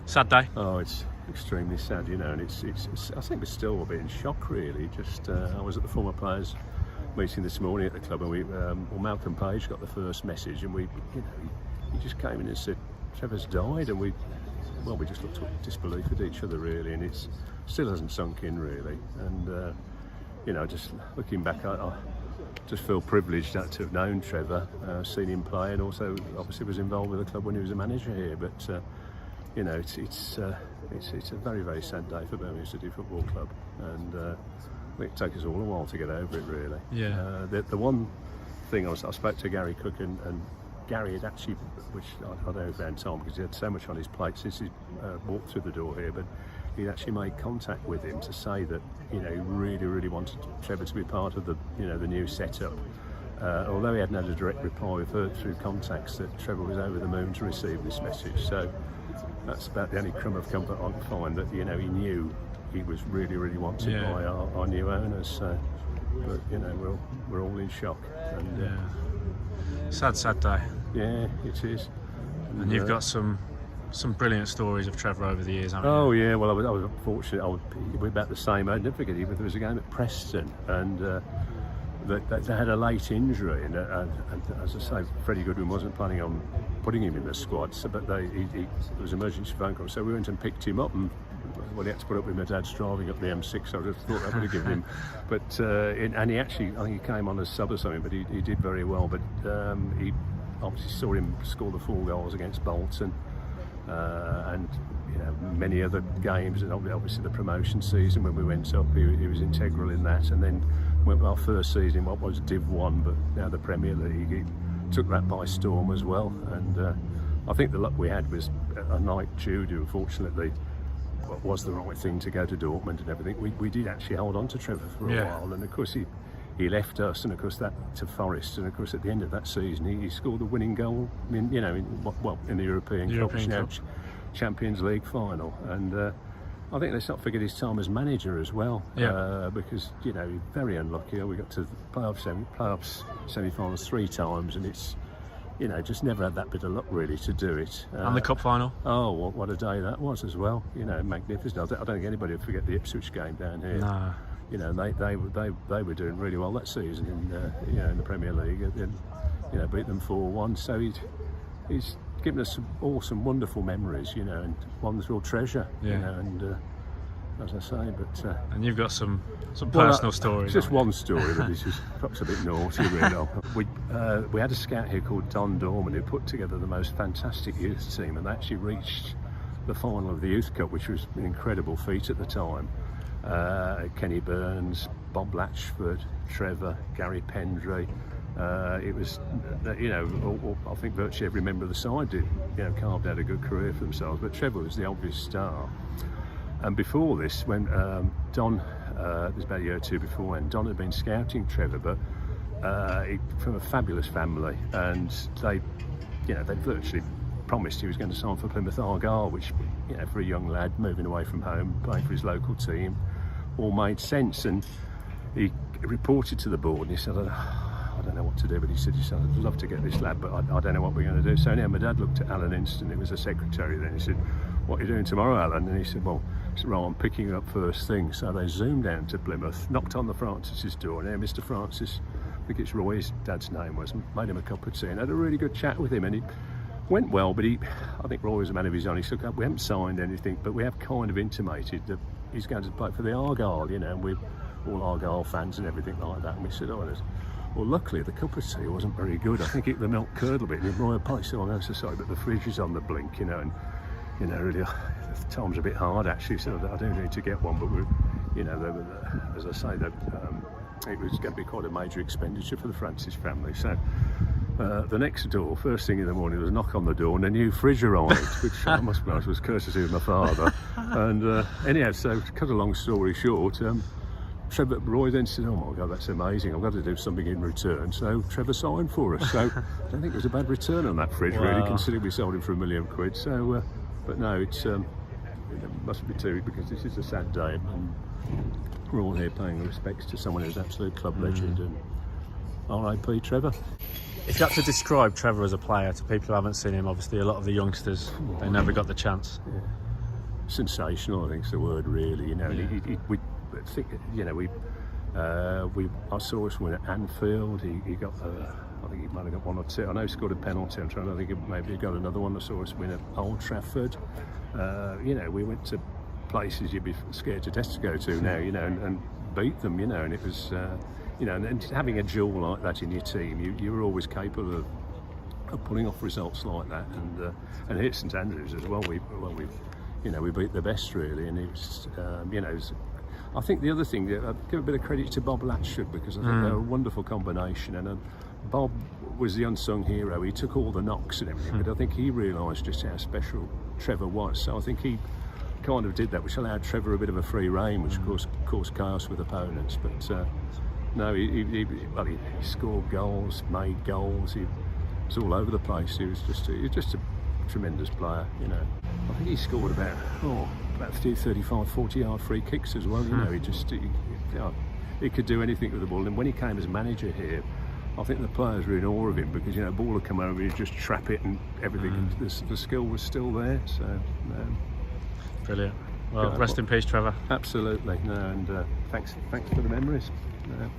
Sad day. Oh, it's extremely sad, you know, and it's I think we're still a bit in shock, really. Just I was at the former players meeting this morning at the club, and Malcolm Page got the first message, and he just came in and said Trevor's died, and we just looked with disbelief at each other, really, and it still hasn't sunk in, really. And just looking back, I just feel privileged to have known Trevor, seen him play, and also obviously was involved with the club when he was a manager here. But it's a very, very sad day for Birmingham City Football Club, and it take us all a while to get over it, really. Yeah. The one thing I spoke to Gary Cook, and Gary had actually, which I don't know if he had time because he had so much on his plate since he walked through the door here, but he'd actually made contact with him to say that he really, really wanted Trevor to be part of the new setup. Although he hadn't had a direct reply, we've heard through contacts that Trevor was over the moon to receive this message. So that's about the only crumb of comfort I can find, that he knew he was really, really wanted by our new owners. So, but we're all in shock. And, sad day. Yeah, it is. And you've got some brilliant stories of Trevor over the years, haven't you? Oh yeah, well I was fortunate. We're about the same. I'd never forget. There was a game at Preston, and they had a late injury, and as I say, Freddie Goodwin wasn't planning on putting him in the squad. So, but there was an emergency phone call, so we went and picked him up, and he had to put up with my dad's driving up the M6. So I just thought that would have given him. But and he actually, I think he came on as sub or something, but he did very well. But he obviously saw him score the 4 goals against Bolton. And many other games, and obviously the promotion season when we went up, he was integral in that. And then went our first season in what was Div 1, but now the Premier League, he took that by storm as well. And I think the luck we had was a night Jude, who unfortunately was the right thing to go to Dortmund and everything. We did actually hold on to Trevor for a while, and of course he left us, and of course that to Forest, and of course at the end of that season he scored the winning goal in the European Cup, Champions League final. And I think let's not forget his time as manager as well, because very unlucky. We got to the playoffs semi-finals 3 times, and it's just never had that bit of luck really to do it. And the cup final. Oh, what a day that was as well. Magnificent. I don't think anybody would forget the Ipswich game down here. No. They were doing really well that season in the Premier League, and beat them 4-1. So he's given us some awesome, wonderful memories, and ones we'll treasure. And as I say, but and you've got some personal stories. Just one story, but this is perhaps a bit naughty, really. We had a scout here called Don Dorman who put together the most fantastic youth team, and they actually reached the final of the Youth Cup, which was an incredible feat at the time. Kenny Burns, Bob Latchford, Trevor, Gary Pendry. It was, I think virtually every member of the side did, carved out a good career for themselves. But Trevor was the obvious star. And before this, when Don, it was about a year or 2 before, when Don had been scouting Trevor, but from a fabulous family, and they virtually promised he was going to sign for Plymouth Argyle, which, for a young lad moving away from home, playing for his local team, all made sense. And he reported to the board, and he said, I don't know what to do, but he said, I'd love to get this lad, but I don't know what we're going to do. So now my dad looked at Alan Inston, he was a secretary then. He said, what are you doing tomorrow, Alan? And he said, well, I'm picking you up first thing. So they zoomed down to Plymouth, knocked on the Francis's door, and Mr. Francis, I think it's Roy's dad's name was, made him a cup of tea and had a really good chat with him. And he went well, but I think Roy was a man of his own. He said, we haven't signed anything, but we have kind of intimated that he's going to play for the Argyle, and we're all Argyle fans and everything like that. And we said, well, luckily the cup of tea wasn't very good. I think the milk curdled a bit. And Roy apologized, I'm so sorry, but the fridge is on the blink, and really, the time's a bit hard actually, so I don't need to get one. But as I say, it was going to be quite a major expenditure for the Francis family. So the next door, first thing in the morning, there was a knock on the door and a new fridge arrived, which I must be honest was courtesy of my father. And anyhow, so to cut a long story short, Roy then said, oh my God, that's amazing, I've got to do something in return. So Trevor signed for us. So I don't think it was a bad return on that fridge, really, considering we sold him for £1 million. So, but no, it must be too, because this is a sad day, and we're all here paying respects to someone who's an absolute club legend. And R.I.P. Trevor. If you had to describe Trevor as a player to people who haven't seen him, obviously a lot of the youngsters, they never got the chance. sensational, I think is the word, really. You know, Yeah. we think, you know, I saw us win at Anfield. He got, I think he might have got one or two. I know he scored a penalty. I'm trying to think of, maybe he got another one. I saw us win at Old Trafford. You know, we went to places you'd be scared to death to go to now, you know, and beat them, you know, and it was, you know, and having a jewel like that in your team, you're always capable of pulling off results like that. And here at St Andrews as well, we beat the best, really, and it was, you know, I think the other thing, I'd give a bit of credit to Bob Latchford, because I think they're a wonderful combination, and Bob was the unsung hero. He took all the knocks and everything, but I think he realised just how special Trevor was, so I think he kind of did that, which allowed Trevor a bit of a free rein, which of course caused chaos with opponents. But no, he scored goals, made goals, he was all over the place. He was just a tremendous player, you know. I think he scored about 35, 40 yard free kicks as well, you know. He could do anything with the ball, and when he came as manager here, I think the players were in awe of him, because, you know, ball would come over, he'd just trap it and everything. The skill was still there, so Brilliant. Well, rest in peace, Trevor. absolutely. No, and thanks for the memories. No.